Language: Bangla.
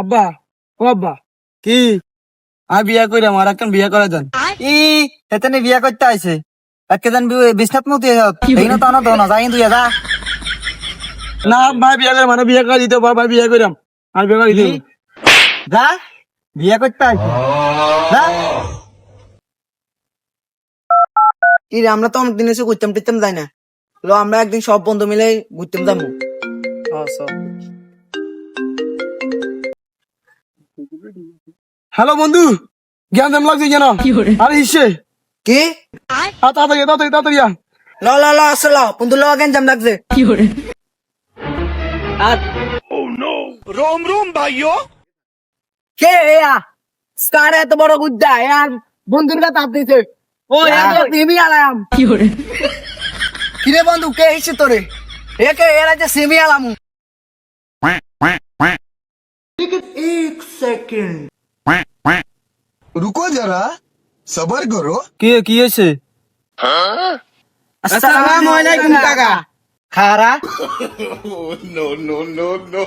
আব্বা ও আব্বা কি আমি বিয়া কইরা আমার এখন বিয়া করা যান এখানে বিয়া করতে আইছে একজন বিশ্বনাথ মতি এইনো তো না দোনা যাই তুই যা না ভাই বিয়া করে মানে বিয়া করে দিতে ভাই বিয়া কইরাম আর বিয়া করে দিতে যা বিয়া করতে আইছে যা কি রে, আমরা তো অনেকদিন এসে ঘুরতাম টিরতাম যাই না। লো আমরা একদিন সব বন্ধু মিলে ঘুরতাম যাবো। হ্যালো বন্ধু জ্ঞান দেম লাগছে কেন আরে হিসে কি তাড়াতাড়ি তাড়াতাড়ি তাড়াতাড়ি আ। ল ল ল আসলে বন্ধু লো কেন জাম লাগছে আর रोम रोम भाइयों কে এয়া স্কার এত বড় গুদ্দা আর বন্ধুর কাছে তাপ দিছে ও এত সিমি আলাম কি রে বন্ধু কে এসে তোরে একে এরা যে সিমি আলাম रुको जरा सबर करो কি কি হইছে আসসালামু আলাইকুম কাকা খারা नो नो नो नो